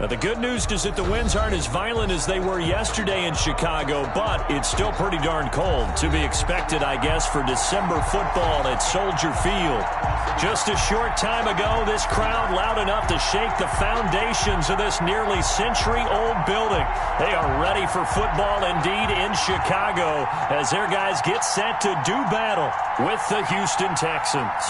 The good news is that the winds aren't as violent as they were yesterday in Chicago, but it's still pretty darn cold. To be expected, I guess, for December football at Soldier Field. Just a short time ago, this crowd loud enough to shake the foundations of this nearly century-old building. They are ready for football indeed in Chicago as their guys get set to do battle with the Houston Texans.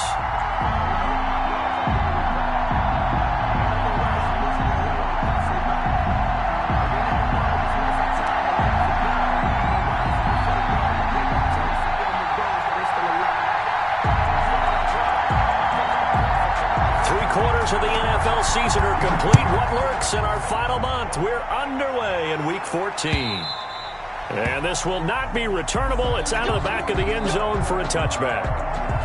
3/4 of the NFL season are complete. What lurks in our final month? We're underway in Week 14. And this will not be returnable. It's out of the back of the end zone for a touchback.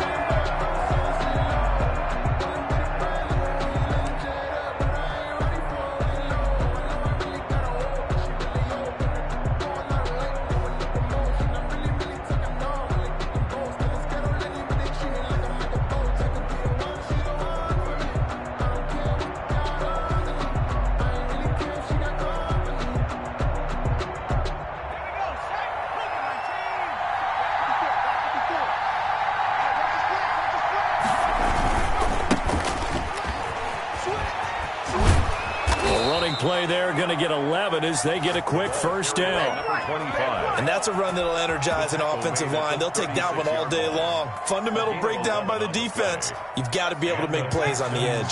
Play there, going to get 11 as they get a quick first down. And that's a run that'll energize an offensive line. They'll take that one all day long. Fundamental breakdown by the defense. You've got to be able to make plays on the edge.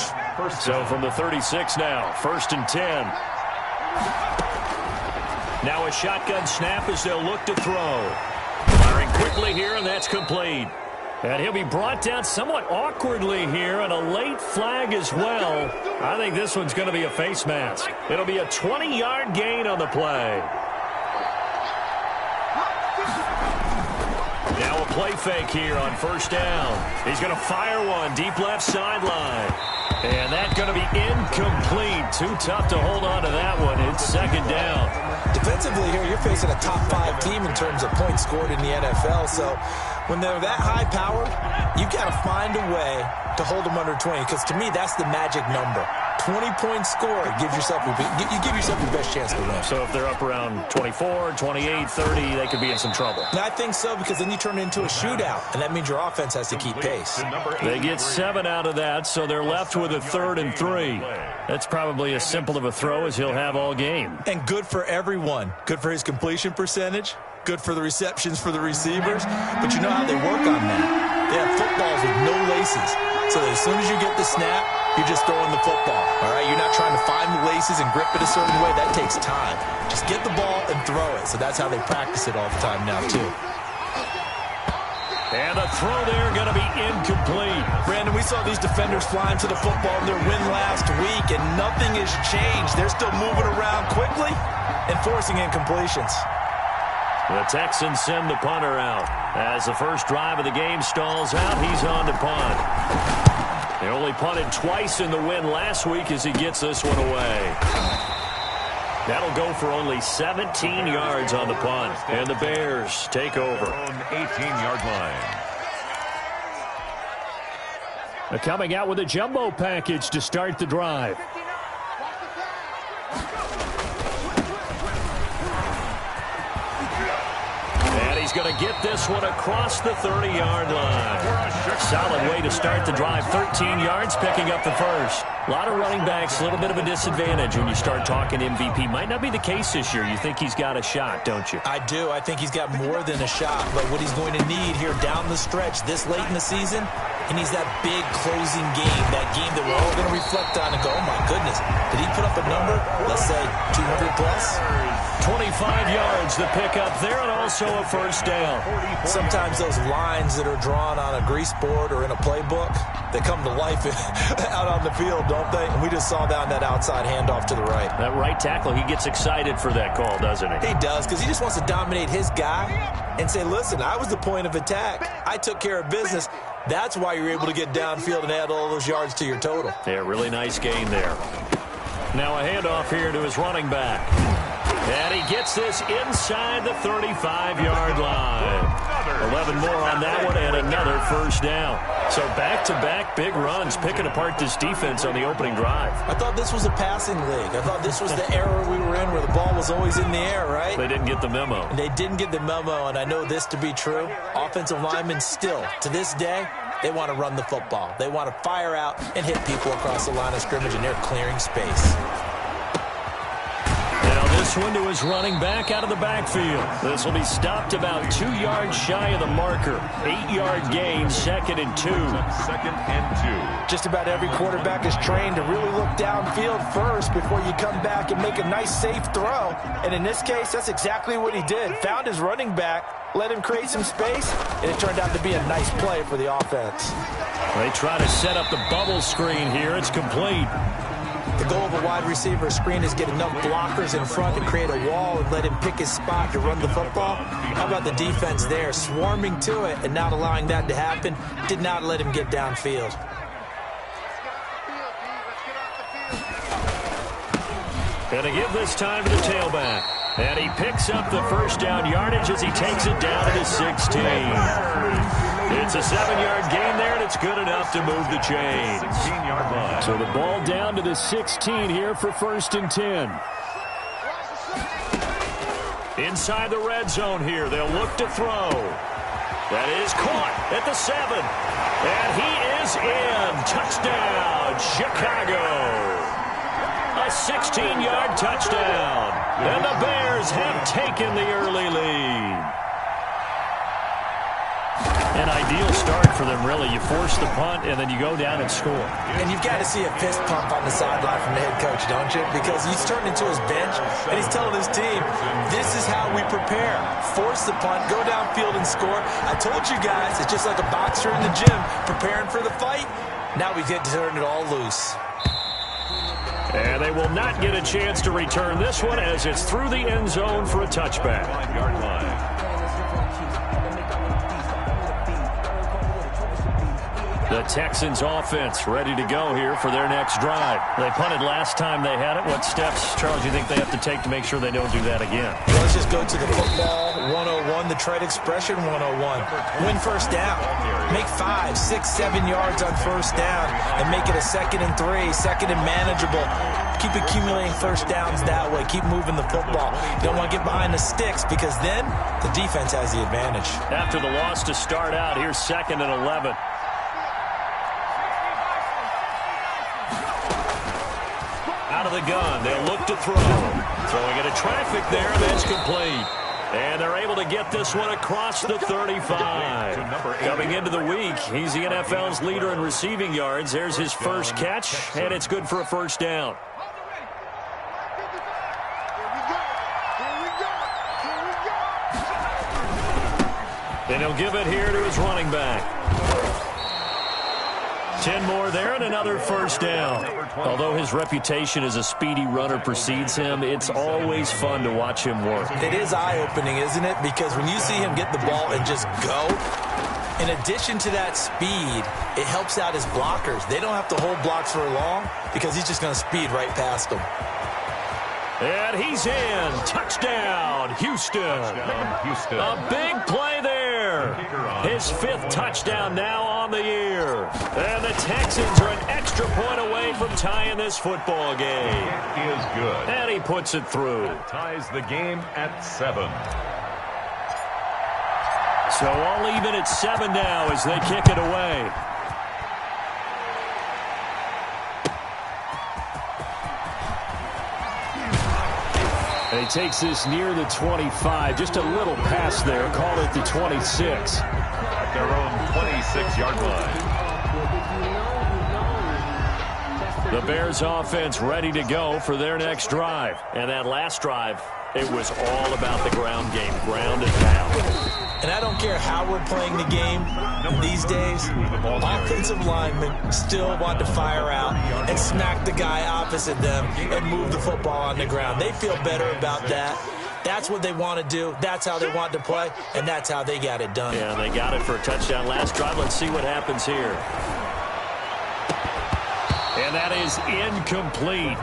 So from the 36 now, 1st and 10. Now a shotgun snap as they'll look to throw. Firing quickly here, and that's complete. And he'll be brought down somewhat awkwardly here, and a late flag as well. I think this one's going to be a face mask. It'll be a 20-yard gain on the play. Now a play fake here on 1st down. He's going to fire one deep left sideline. And that's going to be incomplete. Too tough to hold on to that one. It's 2nd down. Defensively here, you're facing a top 5 team in terms of points scored in the NFL. So when they're that high-powered, you've got to find a way to hold them under 20. Because to me, that's the magic number. 20-point score, you give yourself your best chance to win. So if they're up around 24, 28, 30, they could be in some trouble. And I think so, because then you turn it into a shootout, and that means your offense has to keep pace. They get 7 out of that, so they're left with a 3rd and 3. That's probably as simple of a throw as he'll have all game. And good for everyone. Good for his completion percentage. Good for the receptions for the receivers. But you know how they work on that. They have footballs with no laces. So that as soon as you get the snap, you're just throwing the football. All right? You're not trying to find the laces and grip it a certain way. That takes time. Just get the ball and throw it. So that's how they practice it all the time now, too. And the throw there going to be incomplete. Brandon, we saw these defenders flying to the football in their win last week, and nothing has changed. They're still moving around quickly and forcing incompletions. The Texans send the punter out. As the first drive of the game stalls out, he's on to punt. They only punted twice in the win last week as he gets this one away. That'll go for only 17 yards on the punt. And the Bears take over. 18-yard line. Coming out with a jumbo package to start the drive. He's going to get this one across the 30-yard line. Solid way to start the drive. 13 yards, picking up the first. A lot of running backs, a little bit of a disadvantage when you start talking MVP. Might not be the case this year. You think he's got a shot, don't you? I do. I think he's got more than a shot. But what he's going to need here down the stretch this late in the season, he needs that big closing game, that game that we're all going to reflect on and go, oh, my goodness, did he put up a number, let's say, 200-plus? 25 yards to pick up there, and also a first down. Sometimes those lines that are drawn on a grease board or in a playbook, they come to life out on the field, don't they? And we just saw down that outside handoff to the right. That right tackle, he gets excited for that call, doesn't he? He does, because he just wants to dominate his guy and say, listen, I was the point of attack. I took care of business. That's why you're able to get downfield and add all those yards to your total. Yeah, really nice gain there. Now a handoff here to his running back. And he gets this inside the 35-yard line. 11 more on that one, and another first down. So back-to-back big runs, picking apart this defense on the opening drive. I thought this was a passing league. I thought this was the era we were in where the ball was always in the air, right? They didn't get the memo. And they didn't get the memo, and I know this to be true. Offensive linemen still, to this day, they want to run the football. They want to fire out and hit people across the line of scrimmage, and they're clearing space. Now this one to his running back out of the backfield. This will be stopped about 2 yards shy of the marker. 8-yard gain, 2nd and 2. 2nd and 2. Just about every quarterback is trained to really look downfield first before you come back and make a nice, safe throw. And in this case, that's exactly what he did. Found his running back, let him create some space, and it turned out to be a nice play for the offense. They try to set up the bubble screen here. It's complete. The goal of a wide receiver screen is get enough blockers in front to create a wall and let him pick his spot to run the football. How about the defense there, swarming to it and not allowing that to happen? Did not let him get downfield. Gonna give this time to the tailback. And he picks up the first down yardage as he takes it down to the 16. It's a 7-yard gain there, and it's good enough to move the chains. 16-yard line. So the ball down to the 16 here for 1st and 10. Inside the red zone here, they'll look to throw. That is caught at the 7. And he is in. Touchdown, Chicago. A 16-yard touchdown. And the Bears have taken the early lead. An ideal start for them, really. You force the punt, and then you go down and score. And you've got to see a fist pump on the sideline from the head coach, don't you? Because he's turning into his bench, and he's telling his team, this is how we prepare. Force the punt, go downfield and score. I told you guys, it's just like a boxer in the gym preparing for the fight. Now we get to turn it all loose. And they will not get a chance to return this one as it's through the end zone for a touchback. 5-yard line. The Texans offense ready to go here for their next drive. They punted last time they had it. What steps, Charles, do you think they have to take to make sure they don't do that again? Well, let's just go to the football 101, the trade expression 101. Win first down. Make 5, 6, 7 yards on first down and make it a 2nd and 3, 2nd and manageable. Keep accumulating first downs that way. Keep moving the football. You don't want to get behind the sticks because then the defense has the advantage. After the loss to start out, here's 2nd and 11. Out of the gun, they'll look to throw. Throwing into traffic there, and that's complete. And they're able to get this one across the 35. Coming into the week, he's the NFL's leader in receiving yards. There's his first catch, and it's good for a first down. And he'll give it here to his running back. 10 more there and another first down. Although his reputation as a speedy runner precedes him, it's always fun to watch him work. It is eye-opening, isn't it? Because when you see him get the ball and just go, in addition to that speed, it helps out his blockers. They don't have to hold blocks for long because he's just going to speed right past them. And he's in. Touchdown, Houston. A big play there. His 5th touchdown now on the year. And the Texans are an extra point away from tying this football game. It is good. And he puts it through. Ties the game at 7. So all even at 7 now as they kick it away. And he takes this near the 25. Just a little pass there. Call it the 26. At their own 26-yard line. The Bears offense ready to go for their next drive. And that last drive, it was all about the ground game, ground and pound. And I don't care how we're playing the game these days, offensive linemen still want to fire out and smack the guy opposite them and move the football on the ground. They feel better about that. That's what they want to do. That's how they want to play, and that's how they got it done. Yeah, they got it for a touchdown last drive. Let's see what happens here. And that is incomplete.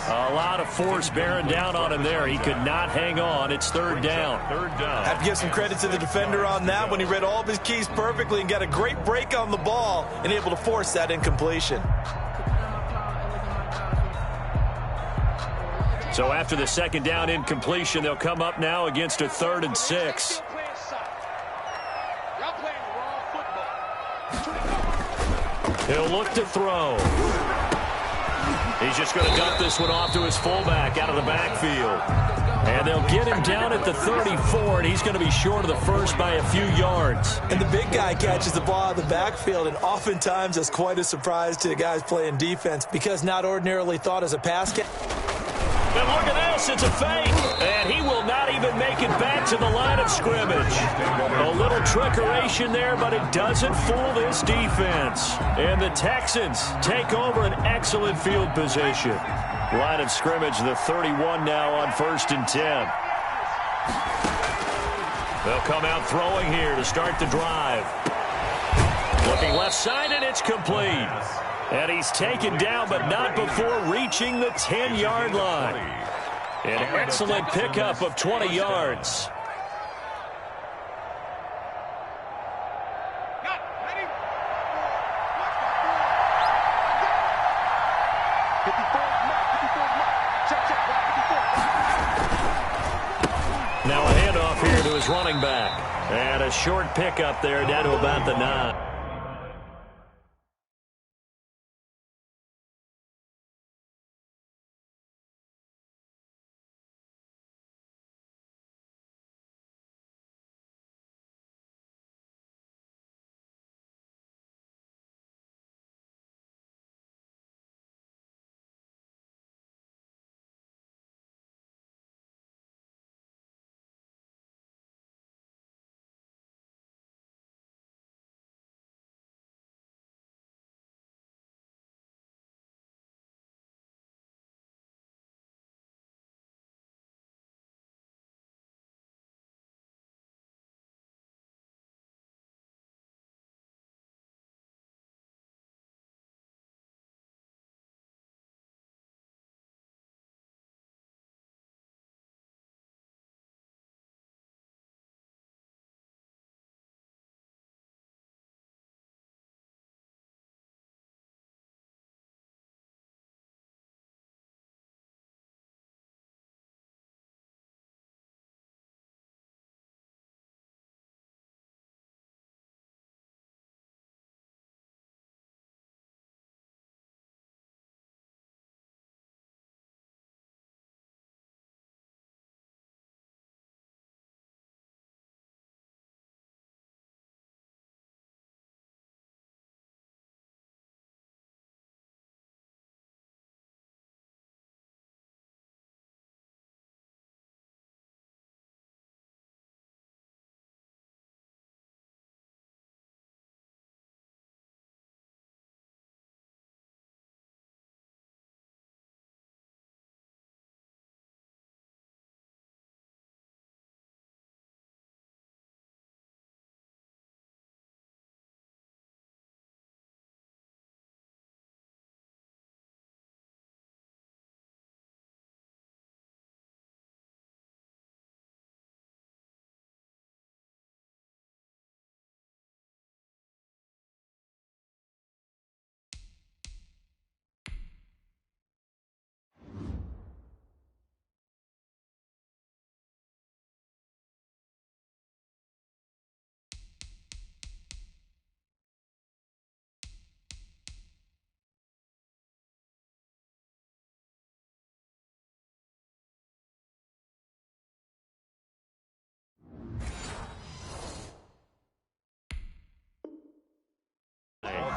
A lot of force bearing down on him there. He could not hang on. It's third down. Have to give some credit to the defender on that when he read all of his keys perfectly and got a great break on the ball and able to force that incompletion. So after the second down incompletion, they'll come up now against a 3rd and 6. He'll look to throw. He's just going to dump this one off to his fullback out of the backfield. And they'll get him down at the 34, and he's going to be short of the first by a few yards. And the big guy catches the ball out of the backfield, and oftentimes that's quite a surprise to the guys playing defense because not ordinarily thought as a pass catch. But look at this, it's a fake. And he will not even make it back to the line of scrimmage. A little trickeration there, but it doesn't fool this defense. And the Texans take over an excellent field position. Line of scrimmage, the 31 now on 1st and 10. They'll come out throwing here to start the drive. Looking left side, and it's complete. And he's taken down, but not before reaching the 10-yard line. An excellent pickup of 20 yards. Now a handoff here to his running back. And a short pickup there down to about the 9.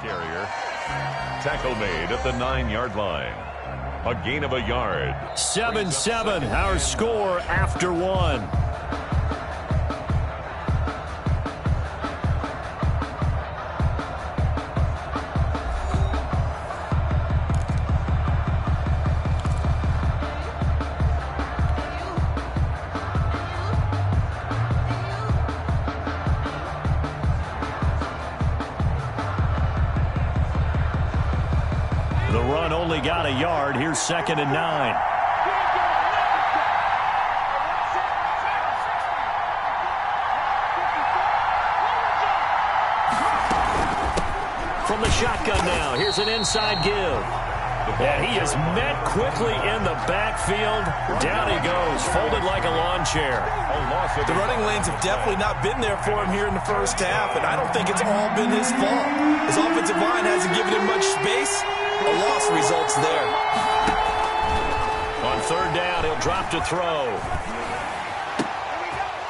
Carrier. Tackle made at the 9-yard line. A gain of a yard. 7-7, our score after 1. The run only got a yard. Here's 2nd and 9. From the shotgun now, here's an inside give. And he is met quickly in the backfield. Down he goes, folded like a lawn chair. The running lanes have definitely not been there for him here in the first half, and I don't think it's all been his fault. His offensive line hasn't given him much space. A loss results there. On 3rd down, he'll drop to throw.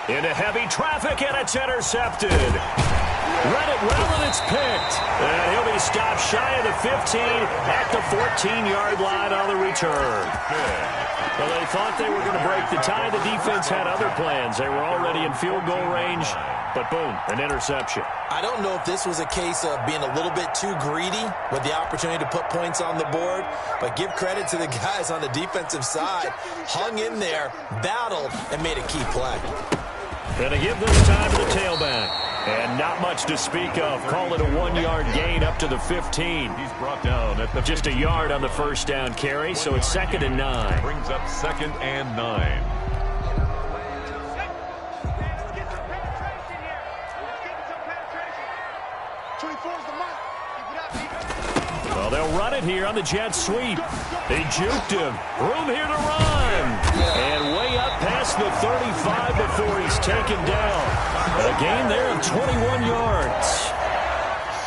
Into heavy traffic, and it's intercepted. Read it well, and it's picked. And he'll be stopped shy of the 15 at the 14-yard line on the return. Well, they thought they were going to break the tie. The defense had other plans. They were already in field goal range, but boom, an interception. I don't know if this was a case of being a little bit too greedy with the opportunity to put points on the board, but give credit to the guys on the defensive side. Hung in there, battled, and made a key play. Going to give this time to the tailback. And not much to speak of. Call it a 1-yard gain up to the 15. He's brought down at the just a yard on the first down carry, so it's 2nd and 9. Brings up 2nd and 9. Well, they'll run it here on the jet sweep. They juked him. Room here to run. And way up past the 35 before he's taken down. A gain there of 21 yards.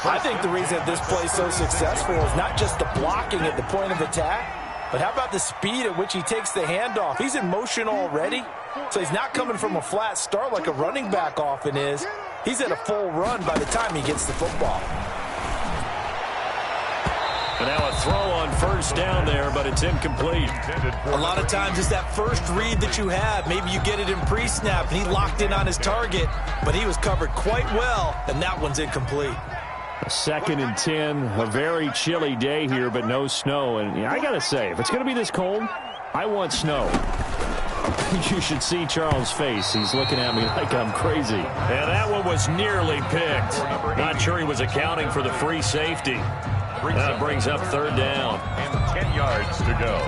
I think the reason that this play is so successful is not just the blocking at the point of attack, but how about the speed at which he takes the handoff? He's in motion already, so he's not coming from a flat start like a running back often is. He's at a full run by the time he gets the football. And now a throw on 1st down there, but it's incomplete. A lot of times it's that first read that you have. Maybe you get it in pre-snap, and he locked in on his target, but he was covered quite well, and that one's incomplete. 2nd and 10, a very chilly day here, but no snow. And I got to say, if it's going to be this cold, I want snow. You should see Charles' face. He's looking at me like I'm crazy. And that one was nearly picked. Not sure he was accounting for the free safety. That brings up 3rd down. And 10 yards to go.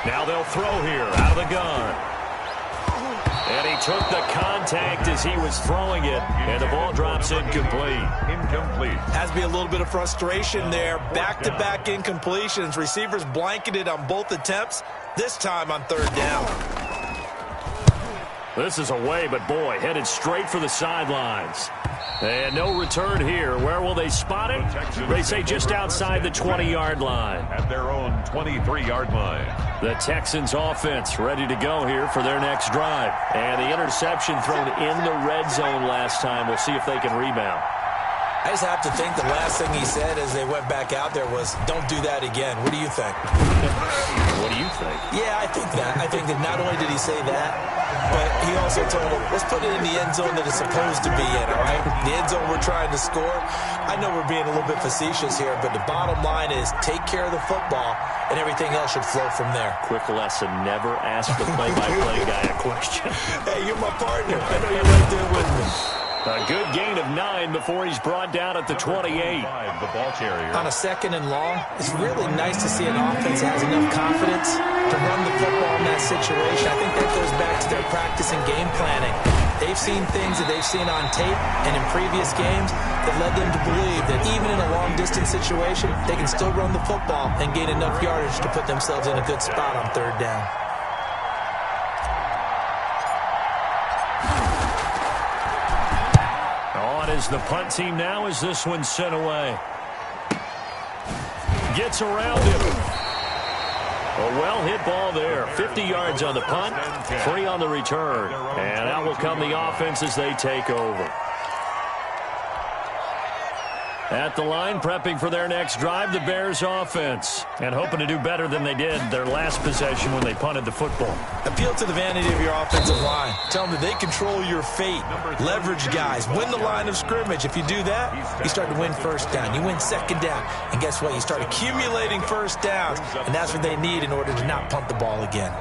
Now they'll throw here out of the gun. And he took the contact as he was throwing it, and the ball drops incomplete. Incomplete. Has to be a little bit of frustration there. Back-to-back incompletions. Receivers blanketed on both attempts, this time on 3rd down. This is away, but boy, headed straight for the sidelines. And no return here. Where will they spot it? They say just outside the 20-yard line. At their own 23-yard line. The Texans offense ready to go here for their next drive. And the interception thrown in the red zone last time. We'll see if they can rebound. I just have to think the last thing he said as they went back out there was, don't do that again. What do you think? What do you think? Yeah, I think that. I think that not only did he say that, but he also told them, let's put it in the end zone that it's supposed to be in, all right? The end zone we're trying to score. I know we're being a little bit facetious here, but the bottom line is take care of the football, and everything else should flow from there. Quick lesson, never ask the play-by-play guy a question. Hey, you're my partner. I know you're right there with me. A good gain of 9 before he's brought down at the 28. The ball carrier. On a 2nd and long, it's really nice to see an offense that has enough confidence to run the football in that situation. I think that goes back to their practice and game planning. They've seen things that they've seen on tape and in previous games that led them to believe that even in a long-distance situation, they can still run the football and gain enough yardage to put themselves in a good spot on 3rd down. Is the punt team now as this one's sent away. Gets around him. A well-hit ball there. 50 yards on the punt, 3 on the return. And out will come the offense as they take over. At the line, prepping for their next drive, the Bears offense. And hoping to do better than they did their last possession when they punted the football. Appeal to the vanity of your offensive line. Tell them that they control your fate. Leverage guys. Win the line of scrimmage. If you do that, you start to win first down. You win second down. And guess what? You start accumulating first downs. And that's what they need in order to not punt the ball again.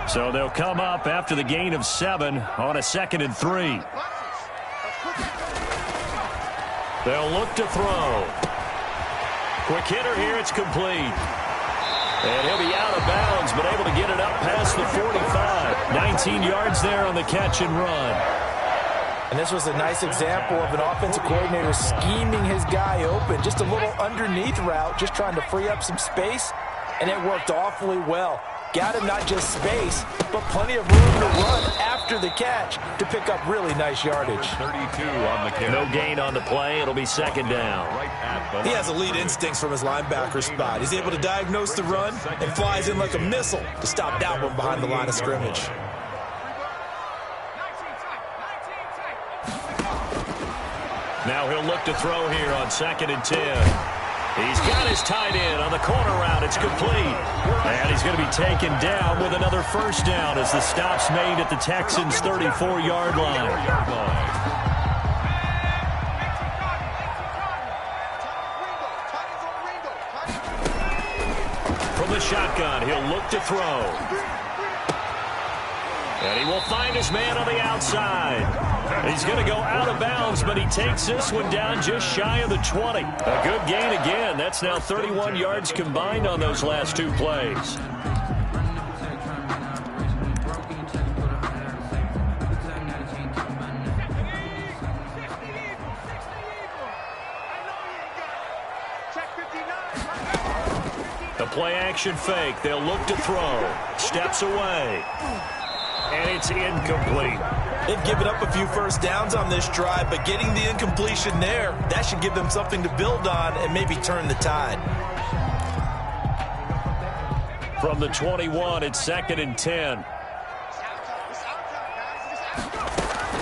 So they'll come up after the gain of 7 on a 2nd and 3. They'll look to throw. Quick hitter here. It's complete. And he'll be out of bounds, but able to get it up past the 45. 19 yards there on the catch and run. And this was a nice example of an offensive coordinator scheming his guy open. Just a little underneath route, just trying to free up some space, and it worked awfully well. Got him not just space, but plenty of room to run after the catch to pick up really nice yardage. 32 on the carry. No gain on the play. It'll be 2nd down. He has elite instincts from his linebacker spot. He's able to diagnose the run and flies in like a missile to stop that one behind the line of scrimmage. Now he'll look to throw here on 2nd and 10. He's got his tight end on the corner route. It's complete. And he's going to be taken down with another first down as the stop's made at the Texans' 34-yard line. From the shotgun, he'll look to throw. And he will find his man on the outside. He's going to go out of bounds, but he takes this one down just shy of the 20. A good gain again. That's now 31 yards combined on those last 2 plays. The play action fake. They'll look to throw. Steps away. And it's incomplete. They've given up a few first downs on this drive, but getting the incompletion there, that should give them something to build on and maybe turn the tide. From the 21, it's 2nd and 10.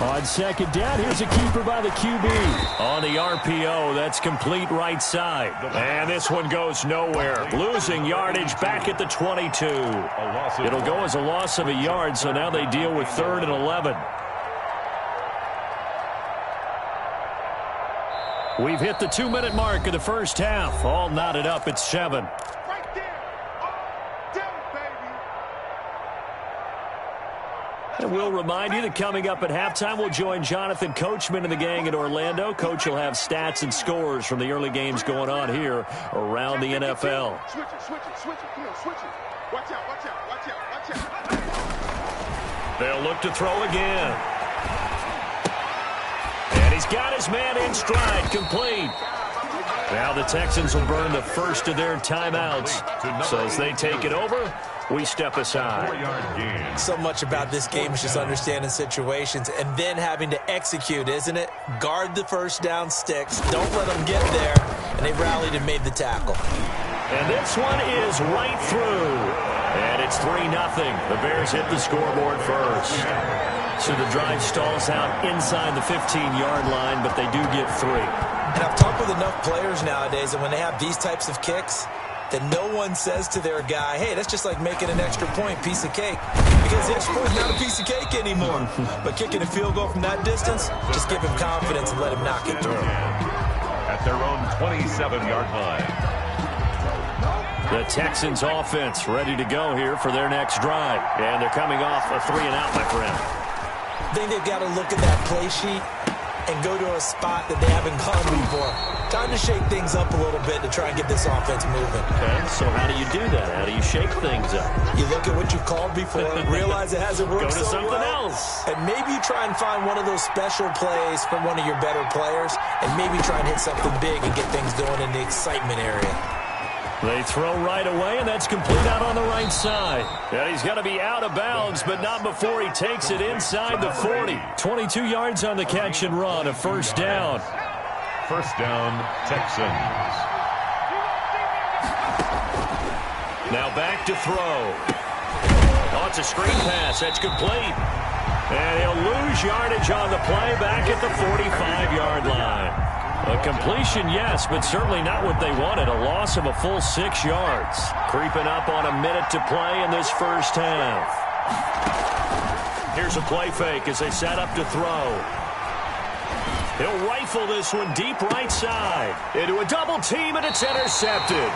On 2nd down, here's a keeper by the QB. On the RPO, that's complete right side. And this one goes nowhere. Losing yardage back at the 22. It'll go as a loss of a yard, so now they deal with 3rd and 11. We've hit the 2-minute mark of the first half. All knotted up at 7. And we'll remind you that coming up at halftime, we'll join Jonathan Coachman and the gang in Orlando. Coach will have stats and scores from the early games going on here around the NFL. Switch it. Come on, switch it. Watch out. They'll look to throw again. And he's got his man in stride, complete. Now the Texans will burn the first of their timeouts. So as they take it over, we step aside. So much about this game is just understanding situations and then having to execute, isn't it? Guard the first down sticks. Don't let them get there. And they rallied and made the tackle. And this one is right through. And it's 3-0. The Bears hit the scoreboard first. So the drive stalls out inside the 15-yard line, but they do get 3. And I've talked with enough players nowadays that when they have these types of kicks, that no one says to their guy, hey, that's just like making an extra point, piece of cake. Because the extra point's not a piece of cake anymore. But kicking a field goal from that distance, just give him confidence and let him knock it through. At their own 27-yard line. The Texans offense ready to go here for their next drive. And they're coming off a 3-and-out, my friend. I think they've got to look at that play sheet and go to a spot that they haven't gone before. Time to shake things up a little bit to try and get this offense moving. Okay, so how do you do that? How do you shake things up? You look at what you called before, realize it hasn't worked Go to so something well, else. and maybe you try and find one of those special plays from one of your better players, and maybe try and hit something big and get things going in the excitement area. They throw right away, and that's complete out on the right side. And he's going to be out of bounds, but not before he takes it inside the 40. 22 yards on the catch and run, a first down. First down, Texans. Now back to throw. Now it's a screen pass. That's complete. And he'll lose yardage on the play back at the 45-yard line. A completion, yes, but certainly not what they wanted. A loss of a full 6 yards. Creeping up on a minute to play in this first half. Here's a play fake as they set up to throw. He'll rifle this one deep right side. Into a double team, and it's intercepted.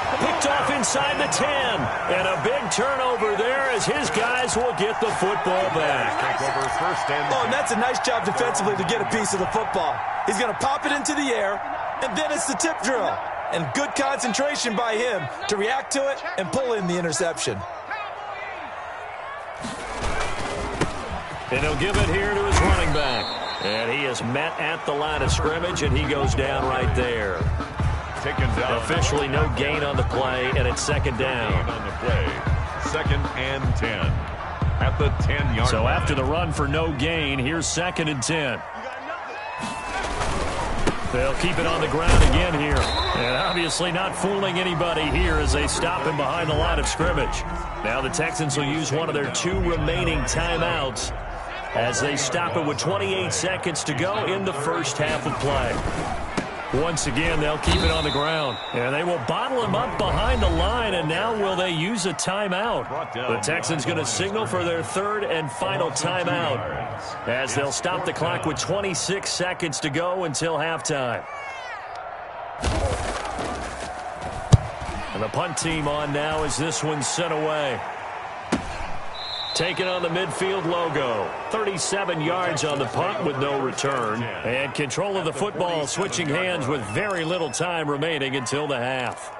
Picked off inside the 10. And a big turnover there as his guys will get the football back. Oh, and that's a nice job defensively to get a piece of the football. He's going to pop it into the air, and then it's the tip drill. And good concentration by him to react to it and pull in the interception. And he'll give it here to his running back. And he is met at the line of scrimmage, and he goes down right there. Taken down. Officially no gain on the play, and it's second down. On the play. 2nd and 10. At the 10-yard So line. after the run for no gain, here's 2nd and 10. They'll keep it on the ground again here. And obviously not fooling anybody here as they stop him behind the line of scrimmage. Now the Texans will use one of their 2 remaining timeouts as they stop it with 28 seconds to go in the first half of play. Once again, they'll keep it on the ground. And they will bottle him up behind the line, and now will they use a timeout? The Texans going to signal for their 3rd and final timeout as they'll stop the clock with 26 seconds to go until halftime. And the punt team on now as this one's sent away. Taking on the midfield logo. 37 yards on the punt with no return. And control of the football switching hands with very little time remaining until the half.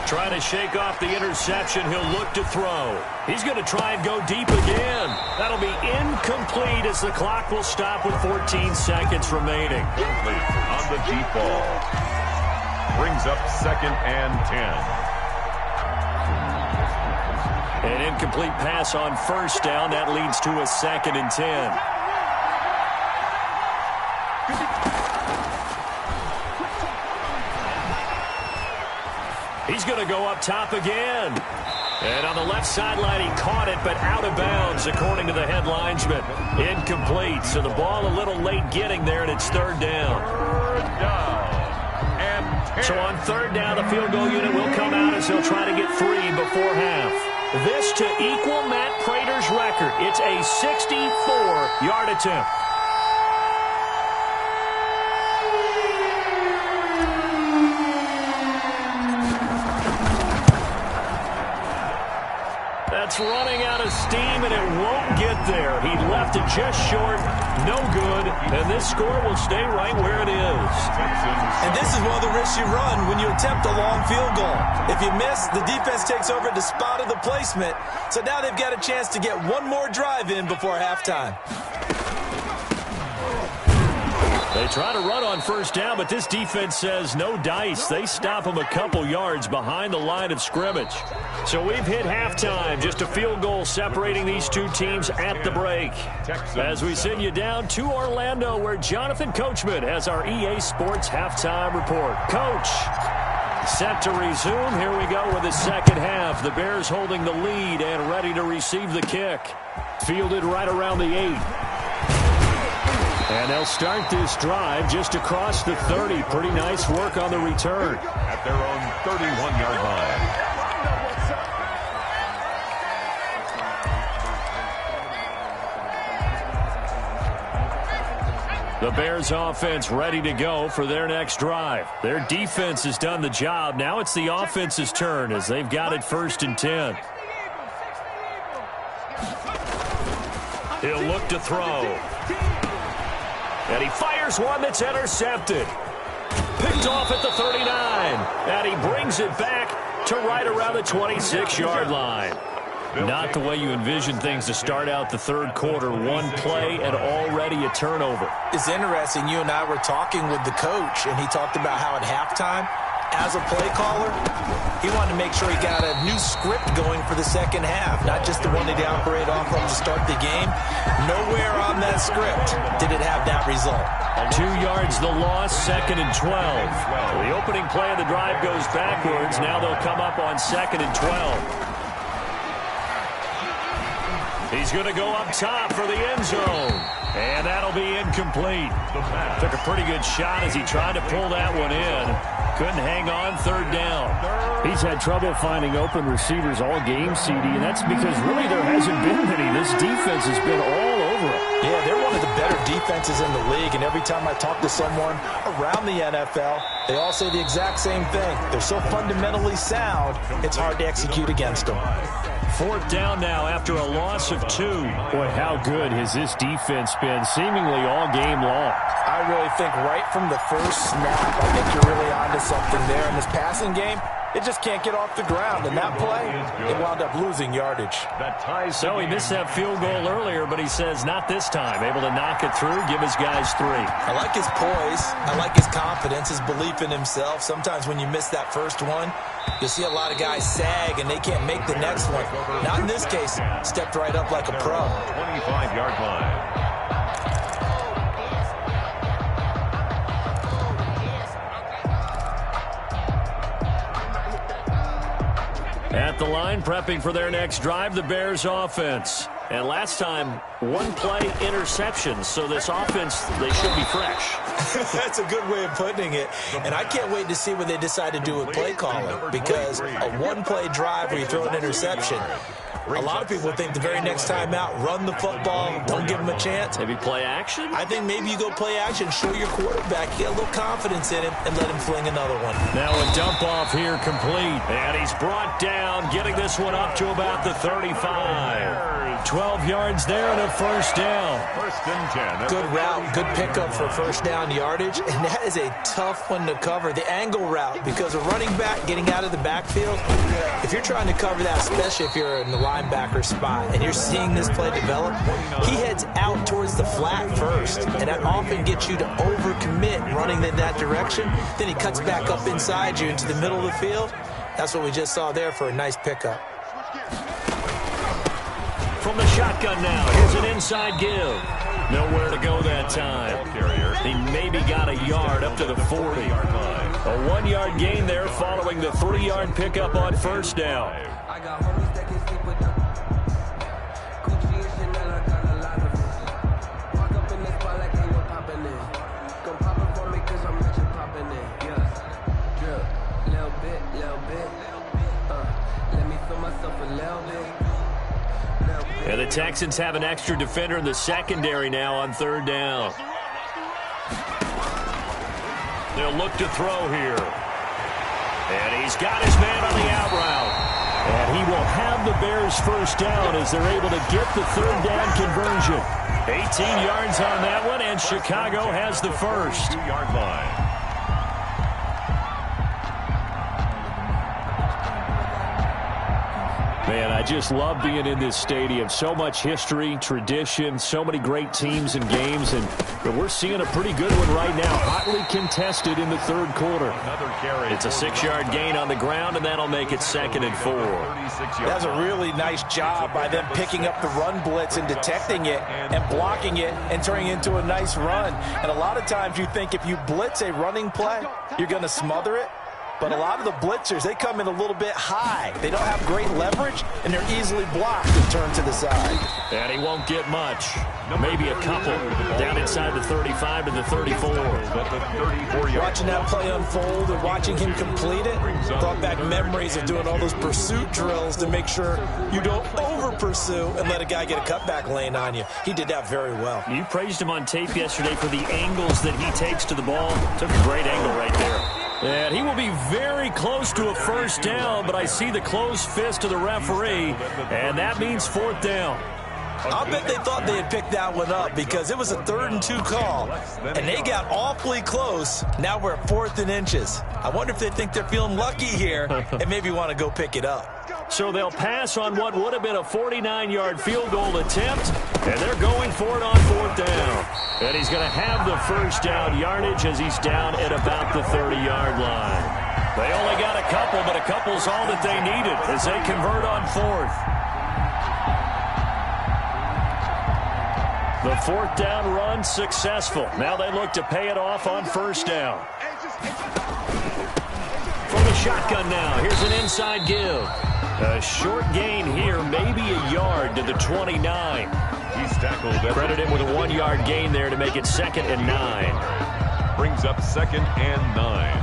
Trying to shake off the interception. He'll look to throw. He's going to try and go deep again. That'll be incomplete as the clock will stop with 14 seconds remaining. On the deep ball. Brings up 2nd and 10. An incomplete pass on first down. That leads to a 2nd and 10. He's going to go up top again. And on the left sideline, he caught it, but out of bounds, according to the head linesman. Incomplete. So the ball a little late getting there, and it's 3rd down. 3rd down. And 10. So on 3rd down, the field goal unit will come out as they'll try to get 3 before half. This to equal Matt Prater's record. It's a 64-yard attempt. That's running out of steam, and it won't get there. He left it just short, no good, and this score will stay right where it is. And this is one of the risks you run when you attempt a long field goal. If you miss, the defense takes over at the spot of the placement, so now they've got a chance to get one more drive in before halftime. They try to run on first down, but this defense says no dice. They stop him a couple yards behind the line of scrimmage. So we've hit halftime. Just a field goal separating these 2 teams at the break. As we send you down to Orlando, where Jonathan Coachman has our EA Sports halftime report. Coach, set to resume. Here we go with the second half. The Bears holding the lead and ready to receive the kick. Fielded right around the 8. And they'll start this drive just across the 30. Pretty nice work on the return. At their own 31-yard line. The Bears offense ready to go for their next drive. Their defense has done the job. Now it's the offense's turn as they've got it 1st and 10. He'll look to throw. And he fires one that's intercepted. Picked off at the 39. And he brings it back to right around the 26-yard line. Not the way you envision things to start out the 3rd quarter. One play and already a turnover. It's interesting. You and I were talking with the coach, and he talked about how at halftime as a play caller, he wanted to make sure he got a new script going for the second half, not just the one that he operated off of to start the game. Nowhere on that script did it have that result. 2 yards the loss, 2nd and 12. The opening play of the drive goes backwards. Now they'll come up on 2nd and 12. He's going to go up top for the end zone. And that'll be incomplete. Took a pretty good shot as he tried to pull that one in. Couldn't hang on, 3rd down. He's had trouble finding open receivers all game, CD, and that's because really there hasn't been any. This defense has been all over him. Yeah, they're one of the better defenses in the league, and every time I talk to someone around the NFL, they all say the exact same thing. They're so fundamentally sound, it's hard to execute against them. 4th down now after a loss of 2. Boy, how good has this defense been seemingly all game long. I really think right from the first snap, I think you're really onto something there. In this passing game, it just can't get off the ground. And that play, it wound up losing yardage. So he missed that field goal earlier, but he says not this time. Able to knock it through, give his guys 3. I like his poise. I like his confidence, his belief in himself. Sometimes when you miss that first one, you'll see a lot of guys sag and they can't make the next one. Not in this case. Stepped right up like a pro. 25-yard line. At the line, prepping for their next drive, the Bears offense. And last time, 1-play interceptions. So this offense, they should be fresh. That's a good way of putting it. And I can't wait to see what they decide to do with play calling. Because a 1-play drive where you throw an interception, a lot of people think the very next time out, run the football, don't give him a chance. Maybe play action? I think maybe you go play action, show your quarterback, get a little confidence in him, and let him fling another one. Now a dump off here complete. And he's brought down, getting this one up to about the 35. 12 yards there and a 1st down. 1st and 10. Good route, good pickup for 1st down yardage, and that is a tough one to cover, the angle route, because a running back getting out of the backfield, if you're trying to cover that, especially if you're in the linebacker spot and you're seeing this play develop, he heads out towards the flat first, and that often gets you to overcommit running in that direction. Then he cuts back up inside you into the middle of the field. That's what we just saw there for a nice pickup. From the shotgun now, here's an inside give. Nowhere to go that time. He maybe got a yard up to the 40. A 1-yard gain there following the 3-yard pickup on 1st down. I got homies that can sleep with them. Gucci and Chanel, I got a lot of them. Walk up in the spot like ain't no poppin' in. Come pop it for me cause I'm rich and poppin' in. Yeah, drip, little bit. Let me feel myself a little bit. And the Texans have an extra defender in the secondary now on 3rd down. They'll look to throw here. And he's got his man on the out route. And he will have the Bears 1st down as they're able to get the 3rd down conversion. 18 yards on that one, and Chicago has the 1st. 2-yard line. Man, I just love being in this stadium. So much history, tradition, so many great teams and games, and we're seeing a pretty good one right now. Hotly contested in the 3rd quarter. It's a 6-yard gain on the ground, and that'll make it 2nd and 4. That's a really nice job by them picking up the run blitz and detecting it and blocking it and turning it into a nice run. And a lot of times you think if you blitz a running play, you're going to smother it. But a lot of the blitzers, they come in a little bit high. They don't have great leverage, and they're easily blocked and turned to the side. And he won't get much. Maybe a couple. Down inside the 35 to the 34. Watching that play unfold and watching him complete it brought back memories of doing all those pursuit drills to make sure you don't over-pursue and let a guy get a cutback lane on you. He did that very well. You praised him on tape yesterday for the angles that he takes to the ball. Took a great angle right there. And he will be very close to a 1st down, but I see the closed fist of the referee, and that means 4th down. I'll bet they thought they had picked that one up because it was a 3rd and 2 call, and they got awfully close. Now we're at 4th and inches. I wonder if they think they're feeling lucky here and maybe want to go pick it up. So they'll pass on what would have been a 49-yard field goal attempt, and they're going for it on 4th down. And he's going to have the 1st down yardage as he's down at about the 30-yard line. They only got a couple, but a couple's all that they needed as they convert on fourth. The fourth down run successful. Now they look to pay it off on first down. From the shotgun now, here's an inside give. A short gain here, maybe a yard to the 29. He's tackled. Credit him with a 1-yard gain there to make it 2nd and 9. Brings up 2nd and 9.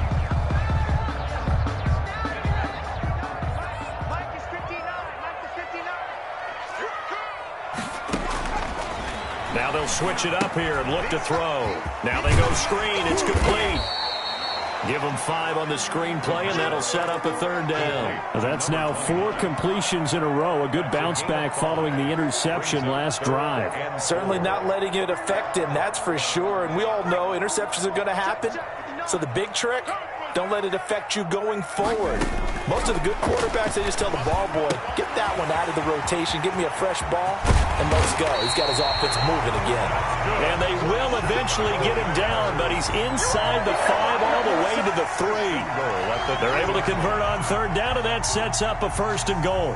Now they'll switch it up here and look to throw. Now they go screen. It's complete. Give them 5 on the screen play, and that'll set up a 3rd down. That's now 4 completions in a row. A good bounce back following the interception last drive. Certainly not letting it affect him, that's for sure. And we all know interceptions are going to happen. So the big trick, don't let it affect you going forward. Most of the good quarterbacks, they just tell the ball boy, get that one out of the rotation, give me a fresh ball, and let's go. He's got his offense moving again. And they will eventually get him down, but he's inside the 5 all the way to the 3. They're able to convert on 3rd down, and that sets up a 1st and goal.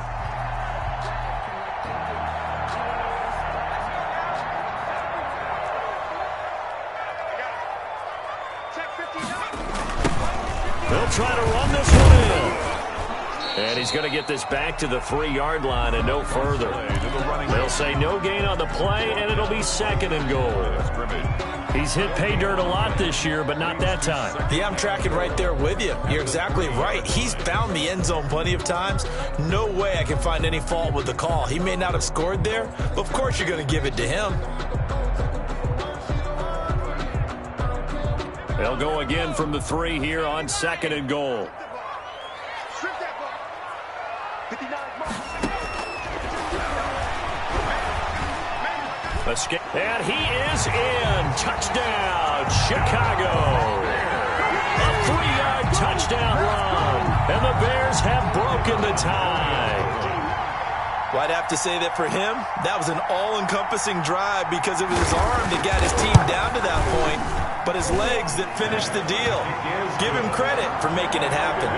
They'll try to run this one in. And he's going to get this back to the 3-yard line and no further. They'll say no gain on the play, and it'll be 2nd and goal. He's hit pay dirt a lot this year, but not that time. Yeah, I'm tracking right there with you. You're exactly right. He's found the end zone plenty of times. No way I can find any fault with the call. He may not have scored there, but of course you're going to give it to him. They'll go again from the 3 here on 2nd and goal. And he is in. Touchdown, Chicago. A 3-yard touchdown run. And the Bears have broken the tie. Well, I'd have to say that for him, that was an all-encompassing drive because it was his arm that got his team down to that point, but his legs that finished the deal. Give him credit for making it happen.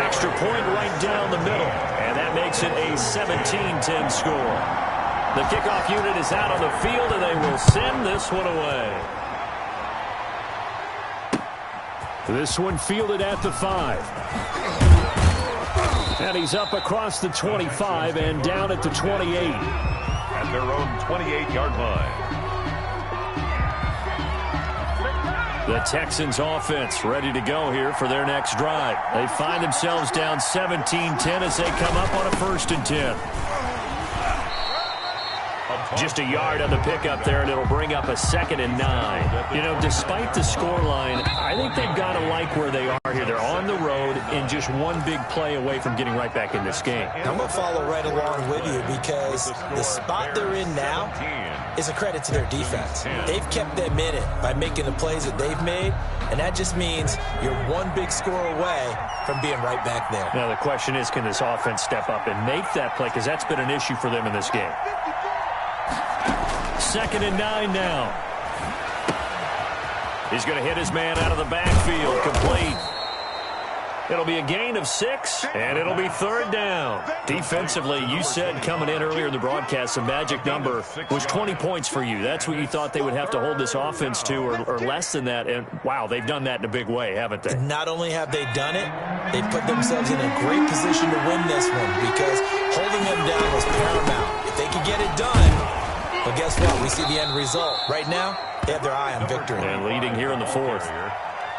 Extra point right down the middle, and that makes it a 17-10 score. The kickoff unit is out on the field, and they will send this one away. This one fielded at the 5. And he's up across the 25 and down at the 28. At their own 28-yard line. The Texans offense ready to go here for their next drive. They find themselves down 17-10 as they come up on a 1st and 10. Just a yard on the pickup there, and it'll bring up a 2nd and 9. You know, despite the scoreline, I think they've got to like where they are here. They're on the road and just one big play away from getting right back in this game. I'm going to follow right along with you because the spot they're in now is a credit to their defense. They've kept them in it by making the plays that they've made, and that just means you're one big score away from being right back there. Now, the question is, can this offense step up and make that play? Because that's been an issue for them in this game. 2nd and 9 now. He's going to hit his man out of the backfield. Complete. It'll be a gain of 6, and it'll be 3rd down. Defensively, you said coming in earlier in the broadcast, the magic number was 20 points for you. That's what you thought they would have to hold this offense to, or less than that. And, wow, they've done that in a big way, haven't they? Not only have they done it, they've put themselves in a great position to win this one because holding them down was paramount. If they could get it done, but guess what? We see the end result. Right now, they have their eye on victory. And leading here in the 4th.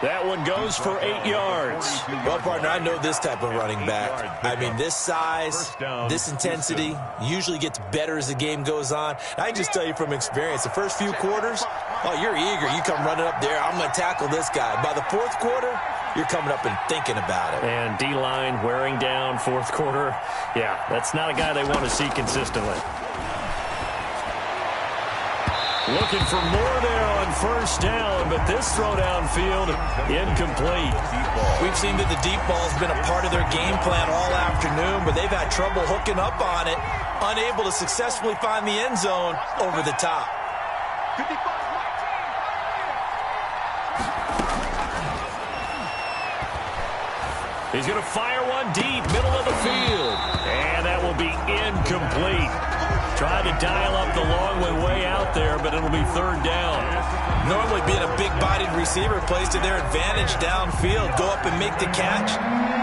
That one goes for 8 yards. Well, partner, I know this type of running back. I mean, this size, this intensity usually gets better as the game goes on. I can just tell you from experience, the first few quarters, oh, you're eager. You come running up there. I'm going to tackle this guy. By the 4th quarter, you're coming up and thinking about it. And D-line wearing down 4th quarter. Yeah, that's not a guy they want to see consistently. Looking for more there on 1st down, but this throw downfield incomplete. We've seen that the deep ball has been a part of their game plan all afternoon, but they've had trouble hooking up on it, unable to successfully find the end zone over the top. He's going to fire one deep, middle of the field. And that will be incomplete. Tried to dial up the long way out there, but it'll be third down. Normally being a big-bodied receiver plays to their advantage downfield. Go up and make the catch,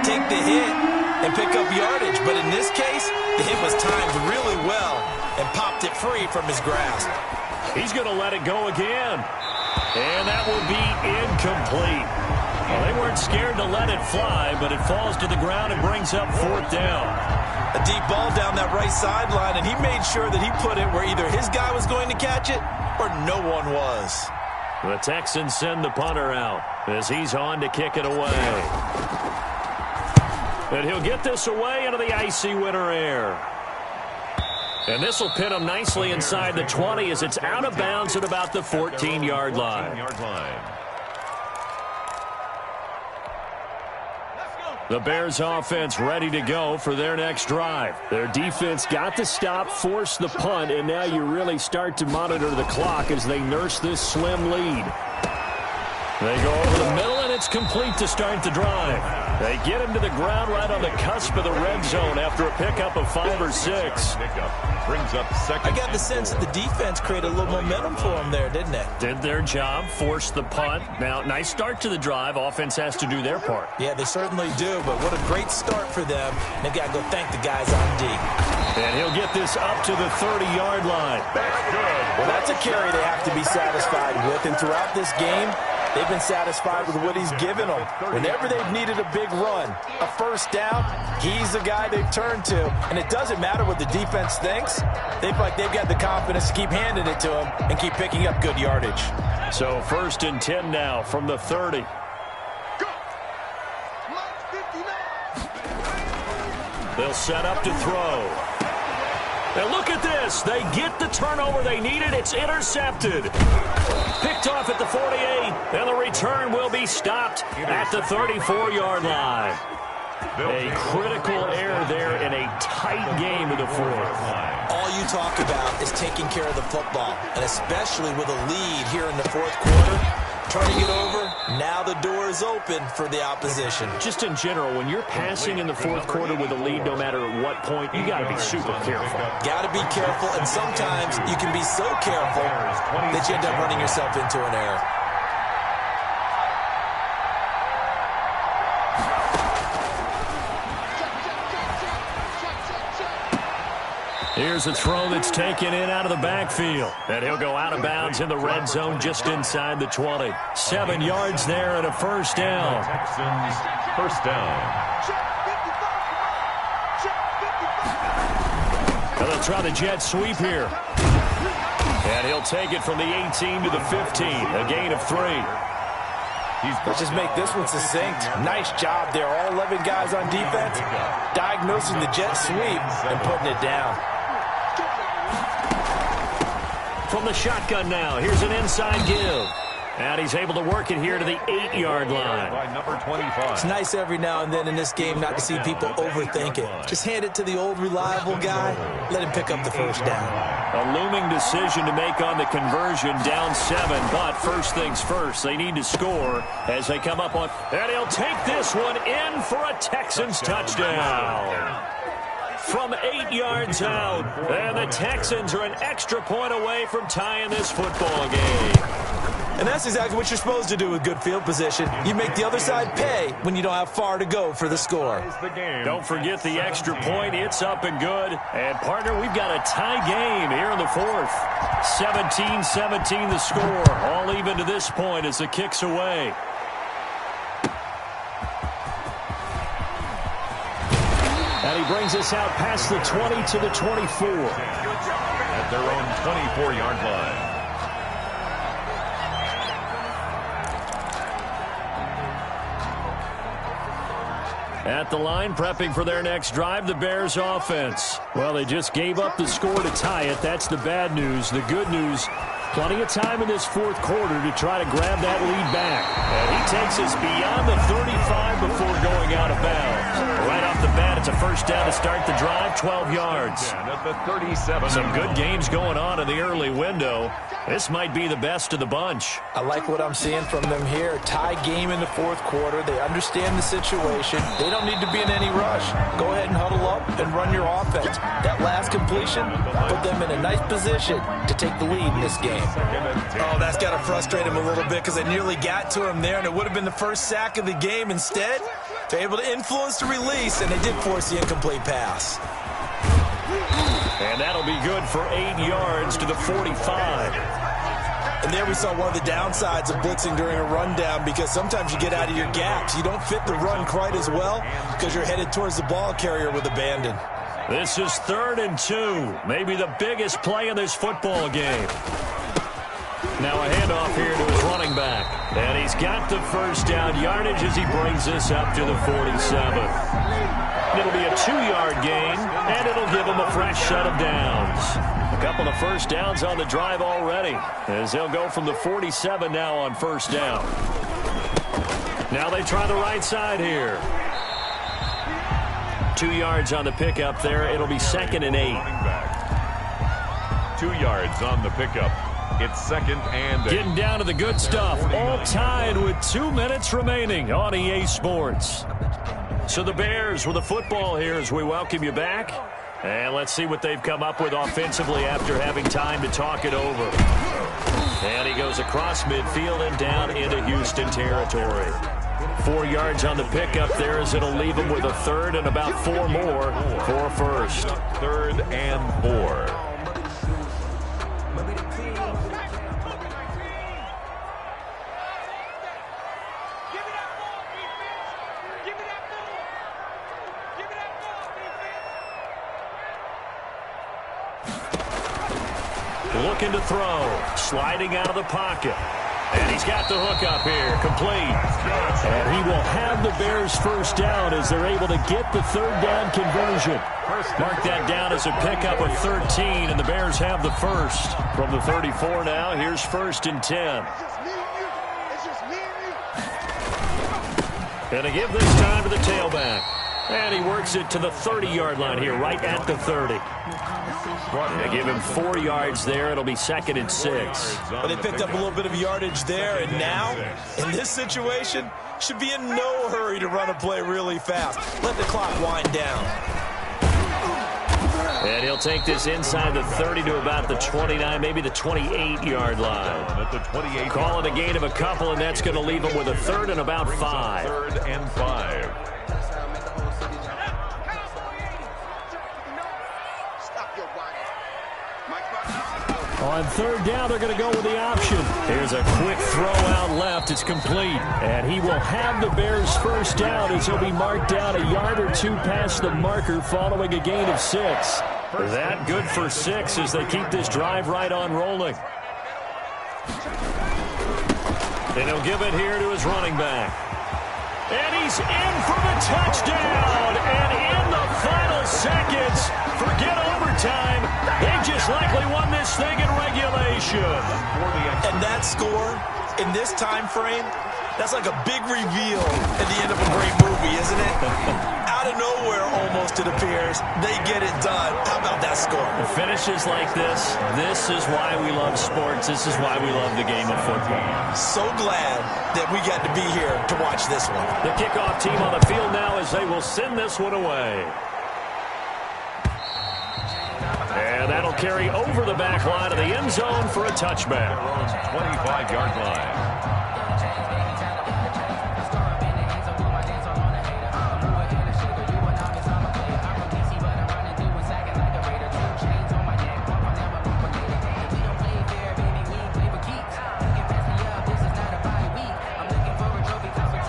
take the hit, and pick up yardage. But in this case, the hit was timed really well and popped it free from his grasp. He's going to let it go again. And that will be incomplete. Well, they weren't scared to let it fly, but it falls to the ground and brings up fourth down. A deep ball down that right sideline, and he made sure that he put it where either his guy was going to catch it or no one was. The Texans send the punter out as he's on to kick it away. And he'll get this away into the icy winter air. And this will pin him nicely inside the 20 as it's out of bounds at about the 14-yard line. The Bears offense ready to go for their next drive. Their defense got the stop, forced the punt, and now you really start to monitor the clock as they nurse this slim lead. They go over the middle, and it's complete to start the drive. They get him to the ground right on the cusp of the red zone after a pickup of 5 or 6. Brings up second. I got the sense that the defense created a little momentum for them there, didn't it? Did their job, forced the punt. Now, nice start to the drive. Offense has to do their part. Yeah, they certainly do, but what a great start for them. They've got to go thank the guys on D. And he'll get this up to the 30-yard line. That's good. Well, that's a carry they have to be satisfied with, and throughout this game, they've been satisfied with what he's given them. Whenever they've needed a big run, a first down, he's the guy they've turned to. And it doesn't matter what the defense thinks. They feel like they've got the confidence to keep handing it to him and keep picking up good yardage. So 1st and 10 now from the 30. They'll set up to throw. And look at this. They get the turnover they needed. It's intercepted. Picked off at the 48, and the return will be stopped at the 34-yard line. A critical error there in a tight game of the fourth. All you talk about is taking care of the football, and especially with a lead here in the fourth quarter. Turning it over, now the door is open for the opposition. Just in general, when you're passing in the fourth quarter with a lead, no matter at what point, you got to be super careful. Got to be careful, and sometimes you can be so careful that you end up running yourself into an error. Here's a throw that's taken in out of the backfield. And he'll go out of bounds in the red zone just inside the 20. 7 yards there and a first down. Texans, first down. And they'll try the jet sweep here. And he'll take it from the 18 to the 15. A gain of 3. Let's just make this one succinct. Nice job there. All 11 guys on defense diagnosing the jet sweep and putting it down. From the shotgun now, here's an inside give. And he's able to work it here to the 8-yard line. By number 25. It's nice every now and then in this game not to see people overthink it. Just hand it to the old reliable guy. Let him pick up the first down. A looming decision to make on the conversion, down 7. But first things first, they need to score as they come up on. And he'll take this one in for a Texans touchdown. From 8 yards out. And the Texans are an extra point away from tying this football game. And that's exactly what you're supposed to do with good field position. You make the other side pay when you don't have far to go for the score. Don't forget the extra point. It's up and good. And, partner, we've got a tie game here in the fourth. 17-17 the score. All even to this point as the kick's away. And he brings us out past the 20 to the 24. At their own 24-yard line. At the line, prepping for their next drive, the Bears offense. Well, they just gave up the score to tie it. That's the bad news. The good news, plenty of time in this fourth quarter to try to grab that lead back. And he takes us beyond the 35 before going out of bounds. Right off the wasn't bad. It's a first down to start the drive, 12 yards. At the 37. Some good games going on in the early window. This might be the best of the bunch. I like what I'm seeing from them here. Tie game in the fourth quarter. They understand the situation. They don't need to be in any rush. Go ahead and huddle up and run your offense. That last completion put them in a nice position to take the lead in this game. Oh, that's got to frustrate him a little bit because they nearly got to him there, and it would have been the first sack of the game. Instead, they're able to influence the release, and they did force the incomplete pass. And that'll be good for 8 yards to the 45. And there we saw one of the downsides of blitzing during a rundown, because sometimes you get out of your gaps. You don't fit the run quite as well because you're headed towards the ball carrier with abandon. This is 3rd and 2. Maybe the biggest play in this football game. Now a handoff here to his running back. And he's got the first down yardage as he brings this up to the 47. It'll be a 2-yard gain, and it'll give him a fresh set of downs. A couple of first downs on the drive already, as they'll go from the 47 now on first down. Now they try the right side here. 2 yards on the pickup there. It'll be 2nd and 8. 2 yards on the pickup. It's 2nd and 8. Getting down to the good stuff. All tied with 2 minutes remaining on EA Sports. So the Bears with the football here as we welcome you back. And let's see what they've come up with offensively after having time to talk it over. And he goes across midfield and down into Houston territory. 4 yards on the pickup there as it'll leave him with a 3rd and about 4 more for a first. 3rd and 4. Looking to throw, sliding out of the pocket. And he's got the hook up here, complete. And he will have the Bears first down as they're able to get the 3rd down conversion. Mark that down as a pickup of 13, and the Bears have the first. From the 34 now, here's 1st and 10. And to give this time to the tailback. And he works it to the 30-yard line here, right at the 30. They give him 4 yards there. It'll be 2nd and 6. But they picked up a little bit of yardage there, and now, in this situation, should be in no hurry to run a play really fast. Let the clock wind down. And he'll take this inside the 30 to about the 29, maybe the 28-yard line. At the 28. Call it a gain of a couple, and that's going to leave him with a 3rd and about 5. 3rd and 5. On 3rd down, they're going to go with the option. Here's a quick throw out left. It's complete. And he will have the Bears first down as he'll be marked down a yard or 2 past the marker following a gain of 6. That good for 6 as they keep this drive right on rolling. And he'll give it here to his running back. And he's in for the touchdown. And in the final seconds, forget overtime. They just likely won this thing in regulation. And that score, in this time frame, that's like a big reveal at the end of a great movie, isn't it? Out of nowhere, almost, it appears, they get it done. How about that score? The finishes like this is why we love sports. This is why we love the game of football. So glad that we got to be here to watch this one. The kickoff team on the field now as they will send this one away. And that'll carry over the back line of the end zone for a touchback. 25-yard line.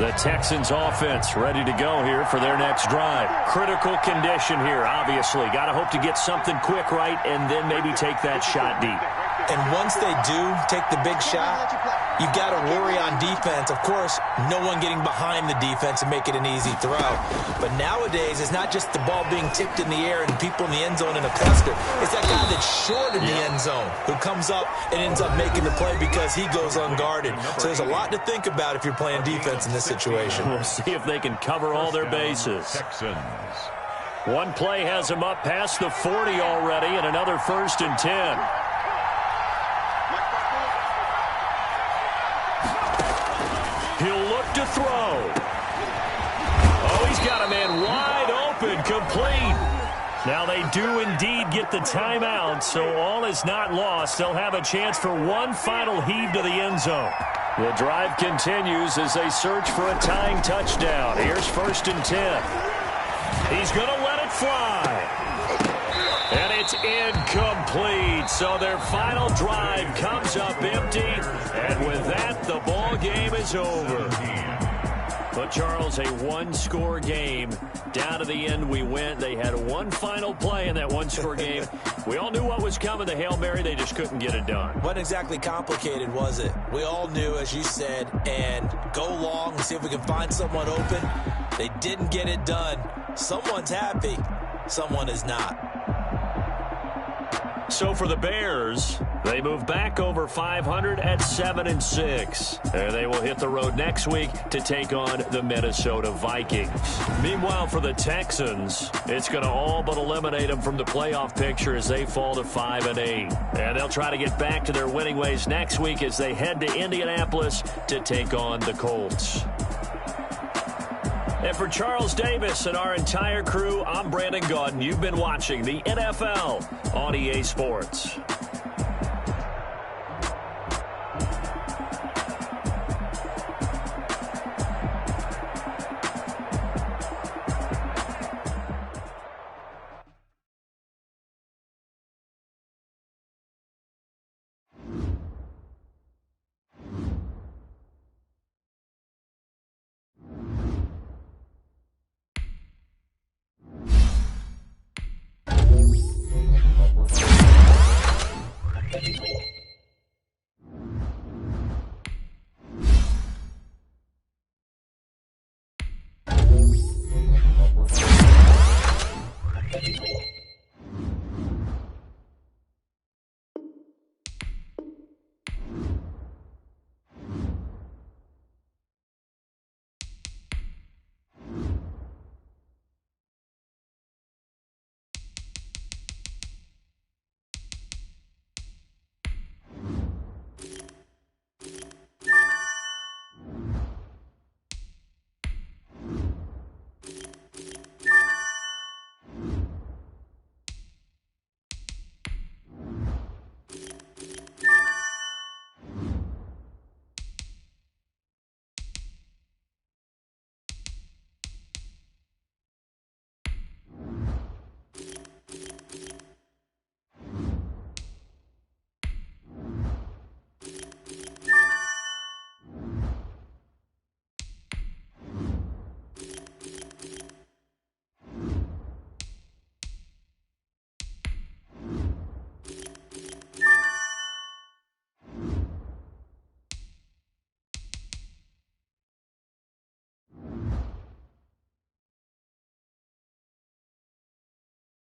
The Texans offense ready to go here for their next drive. Critical condition here, obviously. Got to hope to get something quick right and then maybe take that shot deep. And once they do take the big shot, you've got to worry on defense. Of course, no one getting behind the defense and make it an easy throw. But nowadays, it's not just the ball being tipped in the air and people in the end zone in a cluster. It's that guy that's short in the end zone who comes up and ends up making the play because he goes unguarded. So there's a lot to think about if you're playing defense in this situation. We'll see if they can cover all their bases. Texans. One play has him up past the 40 already, and another 1st and 10. He'll look to throw. Oh, he's got a man wide open, complete. Now they do indeed get the timeout, so all is not lost. They'll have a chance for one final heave to the end zone. The drive continues as they search for a tying touchdown. Here's 1st and 10. He's going to let it fly. And it's incomplete. So their final drive comes up empty. And with that, the ball game is over. But, Charles, a one-score game. Down to the end we went. They had one final play in that one-score game. We all knew what was coming, the Hail Mary. They just couldn't get it done. Wasn't exactly complicated, was it? We all knew, as you said, and go long and see if we can find someone open. They didn't get it done. Someone's happy. Someone is not. So for the Bears, they move back over 500 at 7-6. And they will hit the road next week to take on the Minnesota Vikings. Meanwhile, for the Texans, it's going to all but eliminate them from the playoff picture as they fall to 5-8. And they'll try to get back to their winning ways next week as they head to Indianapolis to take on the Colts. And for Charles Davis and our entire crew, I'm Brandon Gaudin. You've been watching the NFL on EA Sports.